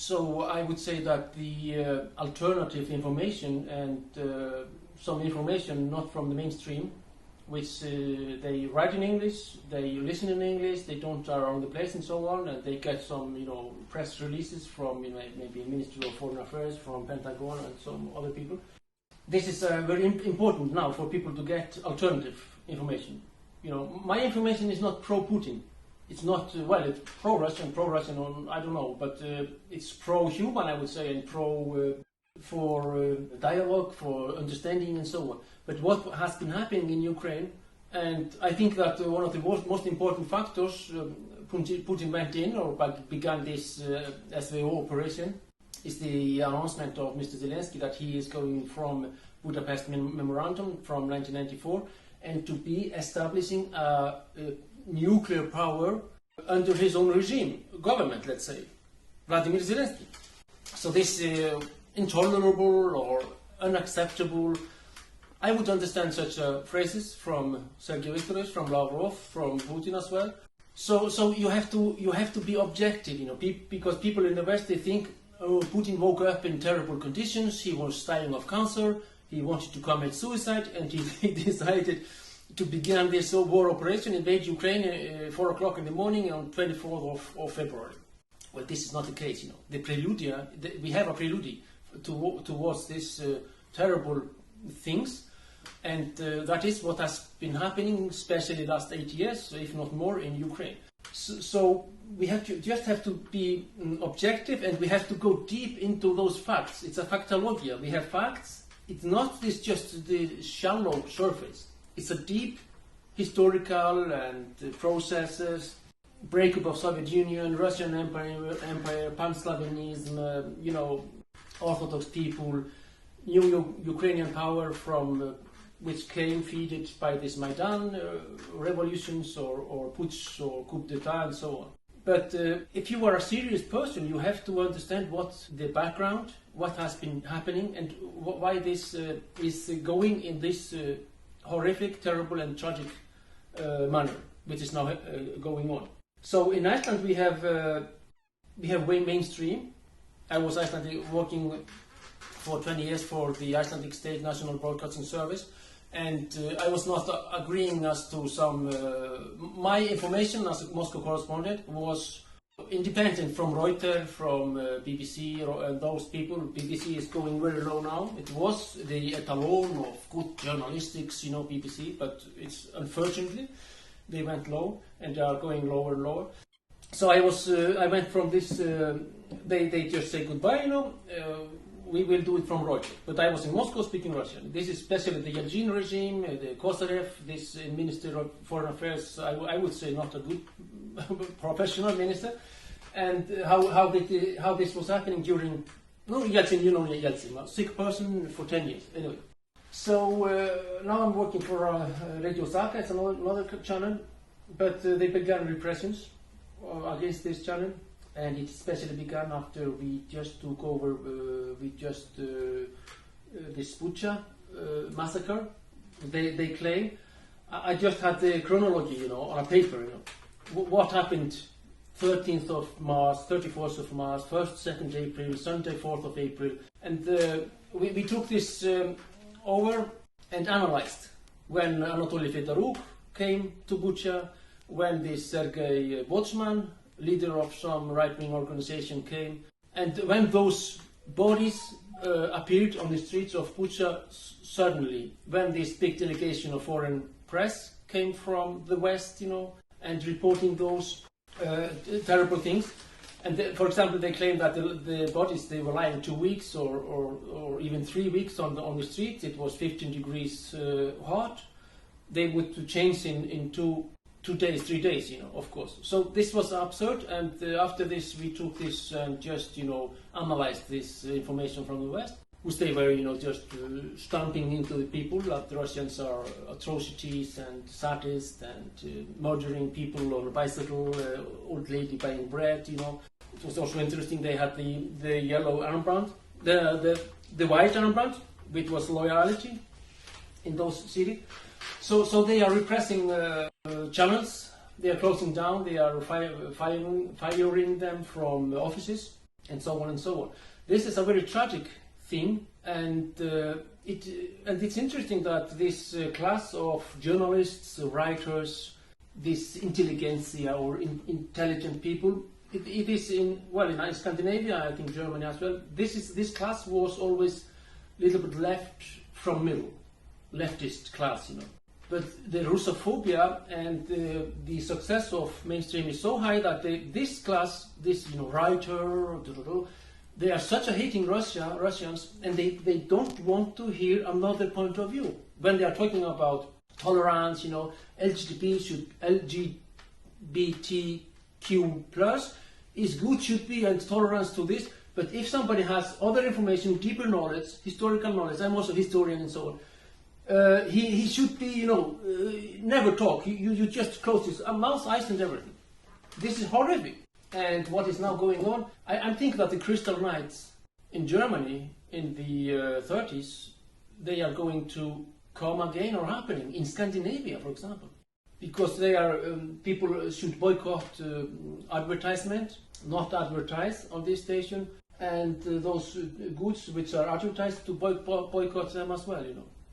So I would say that the alternative information and some information not from the mainstream, which they write in English, they listen in English, they don't are on the place and so on, and they get some press releases from maybe Ministry of Foreign Affairs, from Pentagon and some other people. This is very important now for people to get alternative information. My information is not pro-Putin. It's not, it's pro-Russian, I don't know, but it's pro-human, I would say, and for dialogue, for understanding and so on. But what has been happening in Ukraine, and I think that one of the most important factors Putin went in or began this SVO operation is the announcement of Mr. Zelensky that he is going from Budapest Memorandum from 1994 and to be establishing a nuclear power under his own regime, government, let's say, Vladimir Zelensky. So this intolerable or unacceptable, I would understand such phrases from Sergei Viktorovich, from Lavrov, from Putin as well. So you have to be objective, because people in the West, they think, oh, Putin woke up in terrible conditions, he was dying of cancer, he wanted to commit suicide, and he decided to begin this war operation, invade Ukraine 4 o'clock in the morning on 24th of February. Well, this is not the case, The prelude, we have a prelude towards these terrible things, and that is what has been happening, especially the last 8 years, if not more, in Ukraine. So we just have to be objective, and we have to go deep into those facts. It's a factologia. We have facts. It's not just the shallow surface. It's a deep historical and processes, breakup of Soviet Union, Russian Empire, Pan-Slavianism, Orthodox people, new Ukrainian power from which came feeded by this Maidan revolutions or putsch or coup d'etat and so on. But if you are a serious person, you have to understand what's the background, what has been happening, and why this is going in this horrific, terrible and tragic manner, which is now going on. So in Iceland we have way mainstream. I was Icelandic working for 20 years for the Icelandic State National Broadcasting Service, and I was not agreeing as to some. My information as a Moscow correspondent was independent from Reuters, from BBC, and those people. BBC is going very low now. It was the etalon of good journalistics, BBC, but it's unfortunately they went low and they are going lower and lower. So I went from this. They just say goodbye, we will do it from Reuters. But I was in Moscow speaking Russian. This is especially the Yeltsin regime, the Kosarev, this Minister of Foreign Affairs, I would say not a good professional minister. And how this was happening during, Yeltsin, Yeltsin, a sick person for 10 years, anyway. So now I'm working for Radio Zaka, it's another channel, but they began repressions against this channel. And it especially began after we just took over, this Bucha massacre. They claim. I just had the chronology, on a paper, what happened 13th of March, 34th of March, 1st, 2nd April, Sunday, 4th of April. And we took this over and analyzed. When Anatoly Fedoruk came to Bucha, when this Sergei Botsman, leader of some right-wing organization, came, and when those bodies appeared on the streets of Bucha suddenly, when this big delegation of foreign press came from the West, and reporting those terrible things. And for example, they claim that the bodies, they were lying 2 weeks or even 3 weeks on the street. It was 15 degrees hot. They would change in 2 days, 3 days, of course. So this was absurd, and after this we took this and just, analyzed this information from the West, which they were, just stamping into the people that the Russians are atrocities and sadists and murdering people on a bicycle, old lady buying bread, It was also interesting, they had the yellow armband, the white armband, which was loyalty in those cities. So they are repressing channels, they are closing down, they are firing them from offices. and so on and so on. This is a very tragic thing, and it's interesting that this class of journalists, writers, this intelligentsia or intelligent people, it is in Scandinavia, I think Germany as well. This class was always a little bit left from middle, leftist class, But the Russophobia and the success of mainstream is so high that this class, this writer, they are such a hating Russians, and they don't want to hear another point of view. When they are talking about tolerance, LGBTQ plus is good, should be, and tolerance to this. But if somebody has other information, deeper knowledge, historical knowledge, I'm also a historian and so on, he should be, never talk. You just close his mouth, eyes and everything. This is horrific. And what is now going on, I think that the Crystal Knights in Germany in the 30s, they are going to come again or happening in Scandinavia, for example. Because they are, people should boycott advertisement, not advertise on this station, and those goods which are advertised to boycott them as well,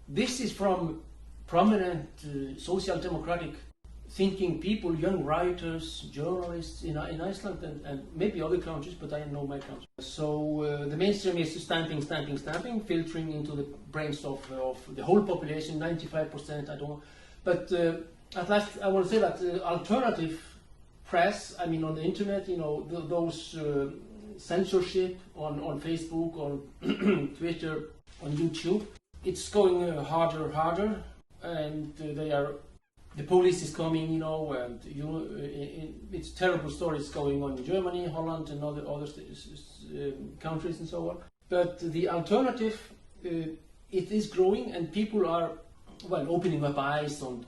This is from prominent social democratic thinking people, young writers, journalists in Iceland and maybe other countries, but I know my country. So the mainstream is stamping, filtering into the brains of the whole population, 95%, I don't know. But at last I want to say that alternative press, on the internet, those censorship on Facebook, on Twitter, on YouTube, it's going harder, and the police is coming, and it's terrible stories going on in Germany, Holland, and other countries and so on. But the alternative, it is growing, and people are opening up eyes and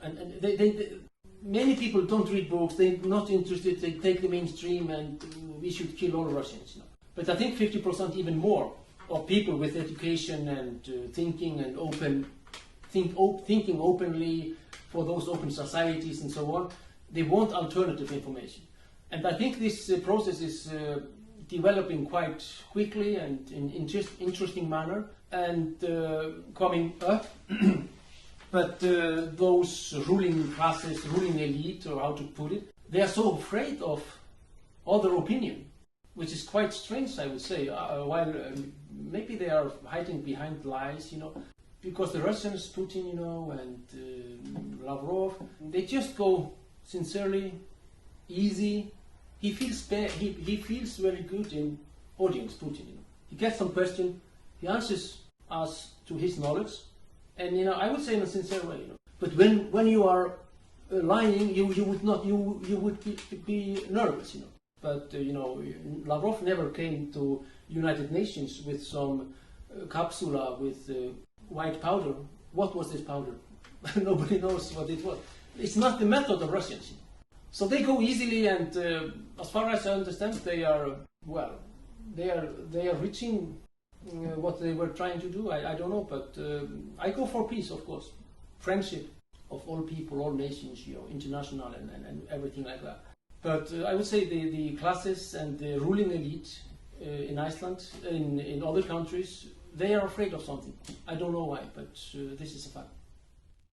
many people don't read books. They're not interested. They take the mainstream, and we should kill all Russians. But I think 50%, even more, of people with education and thinking and thinking openly for those open societies and so on, they want alternative information. And I think this process is developing quite quickly and in interesting manner and coming up. But those ruling classes, ruling elite, or how to put it, they are so afraid of other opinion, which is quite strange, I would say, while maybe they are hiding behind lies, because the Russians, Putin, and Lavrov, they just go sincerely, easy. He feels very good in audience, Putin. He gets some question, he answers us to his knowledge, and I would say in a sincere way. But when you are lying, you would be nervous. But Lavrov never came to United Nations with some capsula with white powder. What was this powder? Nobody knows what it was. It's not the method of Russians. So they go easily, and as far as I understand, they are reaching what they were trying to do. I don't know, but I go for peace, of course, friendship of all people, all nations, international and everything like that. But I would say the classes and the ruling elite in Iceland, in other countries, they are afraid of something. I don't know why, but this is a fact.